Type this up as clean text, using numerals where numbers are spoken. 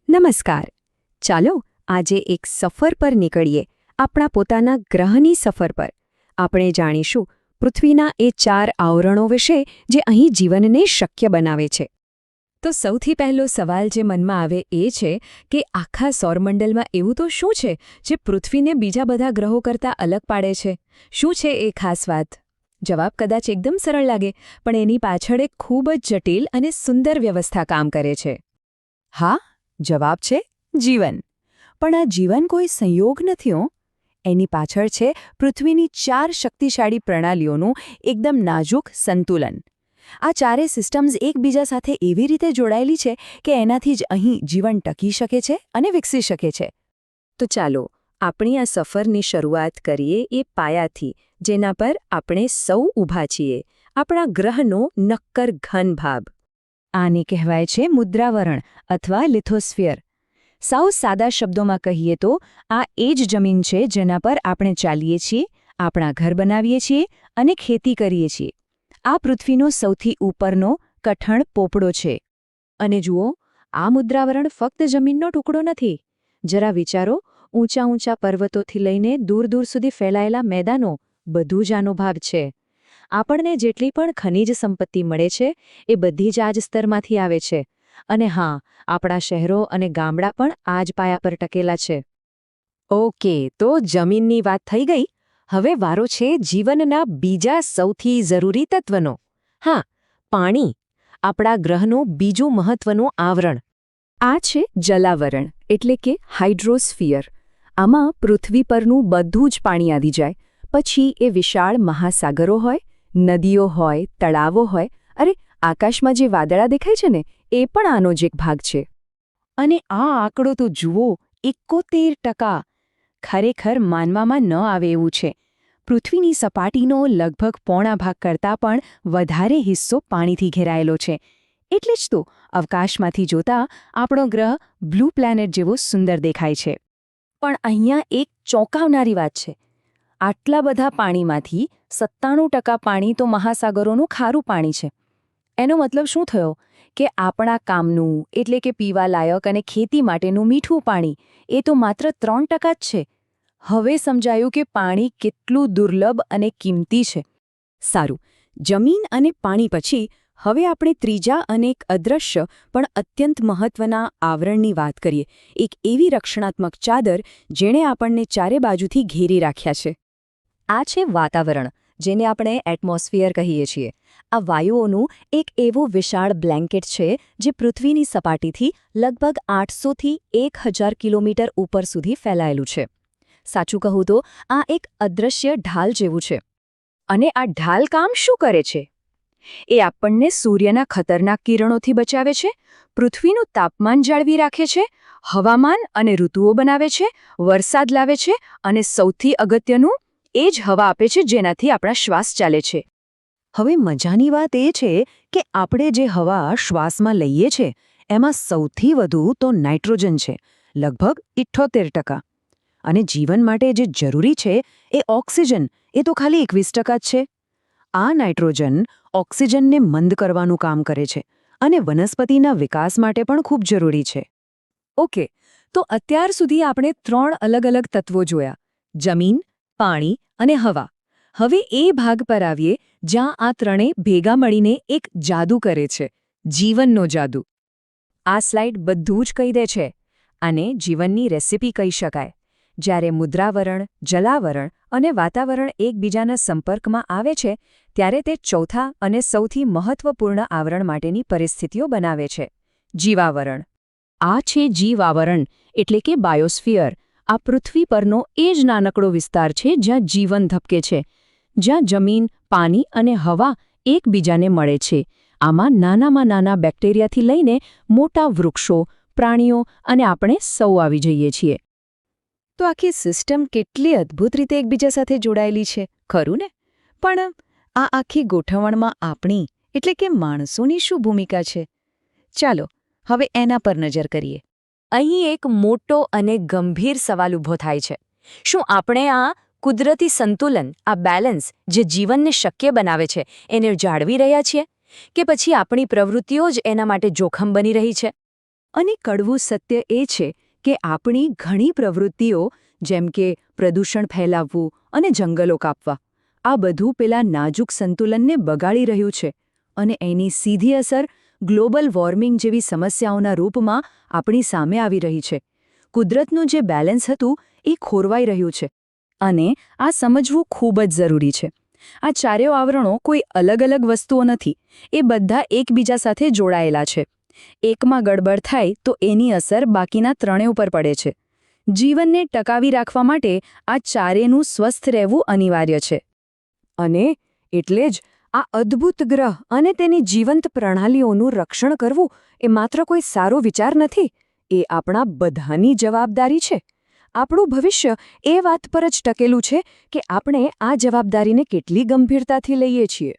નમસ્કાર. ચાલો આજે એક સફર પર નીકળીએ, આપણા પોતાના ગ્રહની સફર પર. આપણે જાણીશું પૃથ્વીના એ 4 આવરણો વિશે જે અહીં જીવનને શક્ય બનાવે છે. તો સૌથી પહેલો સવાલ જે મનમાં આવે એ છે કે આખા સૌરમંડળમાં એવું તો શું છે જે પૃથ્વીને બીજા બધા ગ્રહો કરતાં અલગ પાડે છે? શું છે એ ખાસ વાત? જવાબ કદાચ એકદમ સરળ લાગે, પણ એની પાછળ એક ખૂબ જ જટિલ અને સુંદર વ્યવસ્થા કામ કરે છે. હા, જવાબ છે જીવન. પણ આ જીવન કોઈ સંયોગ નથી હો. એની પાછળ છે પૃથ્વીની 4 શક્તિશાળી પ્રણાલીઓનું એકદમ નાજુક સંતુલન. આ ચારે સિસ્ટમ્સ એકબીજા સાથે એવી રીતે જોડાયેલી છે કે એનાથી જ અહીં જીવન ટકી શકે છે અને વિકસી શકે છે. તો ચાલો આપણી આ સફરની શરૂઆત કરીએ એ પાયાથી, જેના પર આપણે સૌ ઊભા છીએ, આપણા ગ્રહનો નક્કર ઘન ભાગ. આને કહેવાય છે મુદ્રાવરણ અથવા લિથોસ્ફિયર. સાવ સાદા શબ્દોમાં કહીએ તો આ એ જ જમીન છે જેના પર આપણે ચાલીએ છીએ, આપણા ઘર બનાવીએ છીએ અને ખેતી કરીએ છીએ. આ પૃથ્વીનો સૌથી ઉપરનો કઠણ પોપડો છે. અને જુઓ, આ મુદ્રાવરણ ફક્ત જમીનનો ટુકડો નથી. જરા વિચારો, ઊંચા ઊંચા પર્વતોથી લઈને દૂર દૂર સુધી ફેલાયેલા મેદાનો, બધું જ આનો ભાગ છે. આપણને જેટલી પણ ખનિજ સંપત્તિ મળે છે એ બધી જ આ જ સ્તરમાંથી આવે છે. અને હા, આપણા શહેરો અને ગામડાં પણ આ જ પાયા પર ટકેલા છે. ઓકે, તો જમીનની વાત થઈ ગઈ. હવે વારો છે જીવનના બીજા સૌથી જરૂરી તત્વનો. હા, પાણી. આપણા ગ્રહનું બીજું મહત્વનું આવરણ. આ છે જલાવરણ, એટલે કે હાઇડ્રોસ્ફિયર. આમાં પૃથ્વી પરનું બધું જ પાણી આવી જાય. પછી એ વિશાળ મહાસાગરો હોય, નદીઓ હોય, તળાવો હોય, અરે આકાશમાં જે વાદળા દેખાય છે ને, એ પણ આનો જ એક ભાગ છે. અને આ આંકડો તો જુઓ, 71%. ખરેખર માનવામાં ન આવે એવું છે. પૃથ્વીની સપાટીનો લગભગ પોણા ભાગ કરતાં પણ વધારે હિસ્સો પાણીથી ઘેરાયેલો છે. એટલે જ તો અવકાશમાંથી જોતા આપણો ગ્રહ બ્લુ પ્લેનેટ જેવો સુંદર દેખાય છે. પણ અહીંયા એક ચોંકાવનારી વાત છે. આટલા બધા પાણીમાંથી 97% પાણી તો મહાસાગરોનું ખારું પાણી છે. એનો મતલબ શું થયો કે આપણા કામનું, એટલે કે પીવાલાયક અને ખેતી માટેનું મીઠું પાણી, એ તો માત્ર 3% જ છે. હવે સમજાયું કે પાણી કેટલું દુર્લભ અને કિંમતી છે. સારું, જમીન અને પાણી પછી હવે આપણે ત્રીજા અને એક અદૃશ્ય પણ અત્યંત મહત્વના આવરણની વાત કરીએ. એક એવી રક્ષણાત્મક ચાદર જેણે આપણને ચારે બાજુથી ઘેરી રાખ્યા છે. આ છે વાતાવરણ, જેને આપણે એટમોસ્ફિયર કહીએ છીએ. આ વાયુઓનું એક એવું વિશાળ બ્લેન્કેટ છે જે પૃથ્વીની સપાટીથી લગભગ 800થી 1000 કિલોમીટર ઉપર સુધી ફેલાયેલું છે. સાચું કહું તો આ એક અદૃશ્ય ઢાલ જેવું છે. અને આ ઢાલ કામ શું કરે છે? એ આપણને સૂર્યના ખતરનાક કિરણોથી બચાવે છે, પૃથ્વીનું તાપમાન જાળવી રાખે છે, હવામાન અને ઋતુઓ બનાવે છે, વરસાદ લાવે છે અને સૌથી અગત્યનું, એ જ હવા આપે છે જેનાથી આપણા શ્વાસ ચાલે છે. હવે મજાની વાત એ છે કે આપણે જે હવા શ્વાસમાં લઈએ છીએ એમાં સૌથી વધુ તો નાઇટ્રોજન છે, લગભગ 78%. અને જીવન માટે જે જરૂરી છે એ ઓક્સિજન, એ તો ખાલી 21% જ છે. આ નાઇટ્રોજન ઓક્સિજનને મંદ કરવાનું કામ કરે છે અને વનસ્પતિના વિકાસ માટે પણ ખૂબ જરૂરી છે. ઓકે, તો અત્યાર સુધી આપણે 3 અલગ અલગ તત્વો જોયા: જમીન, પાણી અને હવા. હવે એ ભાગ પર આવીએ જ્યાં આ ત્રણેય ભેગા મળીને એક જાદુ કરે છે, જીવનનો જાદુ. આ સ્લાઇડ બધું જ કહી દે છે. આને જીવનની રેસિપી કહી શકાય. જ્યારે મુદ્રાવરણ, જલાવરણ અને વાતાવરણ એકબીજાના સંપર્કમાં આવે છે ત્યારે તે ચોથા અને સૌથી મહત્વપૂર્ણ આવરણ માટેની પરિસ્થિતિઓ બનાવે છે, જીવાવરણ. આ છે જીવાવરણ, એટલે કે બાયોસ્ફિયર. આ પૃથ્વી પરનો એ જ નાનકડો વિસ્તાર છે જ્યાં જીવન ધબકે છે, જ્યાં જમીન, પાણી અને હવા એકબીજાને મળે છે. આમાં નાનામાં નાના બેક્ટેરિયાથી લઈને મોટા વૃક્ષો, પ્રાણીઓ અને આપણે સૌ આવી જઈએ છીએ. તો આખી સિસ્ટમ કેટલી અદ્ભુત રીતે એકબીજા સાથે જોડાયેલી છે, ખરું ને? પણ આ આખી ગોઠવણમાં આપણી, એટલે કે માણસોની શું ભૂમિકા છે? ચાલો હવે એના પર નજર કરીએ. અહીં એક મોટો અને ગંભીર સવાલ ઊભો થાય છે. શું આપણે આ કુદરતી સંતુલન, આ બેલેન્સ જે જીવનને શક્ય બનાવે છે, એને જાળવી રહ્યા છીએ? કે પછી આપણી પ્રવૃત્તિઓ જ એના માટે જોખમ બની રહી છે? અને કડવું સત્ય એ છે કે આપણી ઘણી પ્રવૃત્તિઓ જેમ કે પ્રદૂષણ ફેલાવવું અને જંગલો કાપવા આ બધું પેલા નાજુક સંતુલનને બગાડી રહ્યું છે અને એની સીધી અસર ગ્લોબલ વોર્મિંગ જેવી સમસ્યાઓના રૂપમાં આપણી સામે આવી રહી છે. કુદરતનું જે બેલેન્સ હતું એ ખોરવાઈ રહ્યું છે અને આ સમજવું ખૂબ જ જરૂરી છે. આ ચારેય આવરણો કોઈ અલગ અલગ વસ્તુઓ નથી, એ બધા એકબીજા સાથે જોડાયેલા છે. એકમાં ગડબડ થાય તો એની અસર બાકીના ત્રણેય ઉપર પડે છે. જીવનને ટકાવી રાખવા માટે આ ચારેયનું સ્વસ્થ રહેવું અનિવાર્ય છે. અને એટલે જ આ અદ્ભુત ગ્રહ અને તેની જીવંત પ્રણાલીઓનું રક્ષણ કરવું એ માત્ર કોઈ સારો વિચાર નથી, એ આપણા બધાની જવાબદારી છે. આપણું ભવિષ્ય એ વાત પર જ ટકેલું છે કે આપણે આ જવાબદારીને કેટલી ગંભીરતાથી લઈએ છીએ.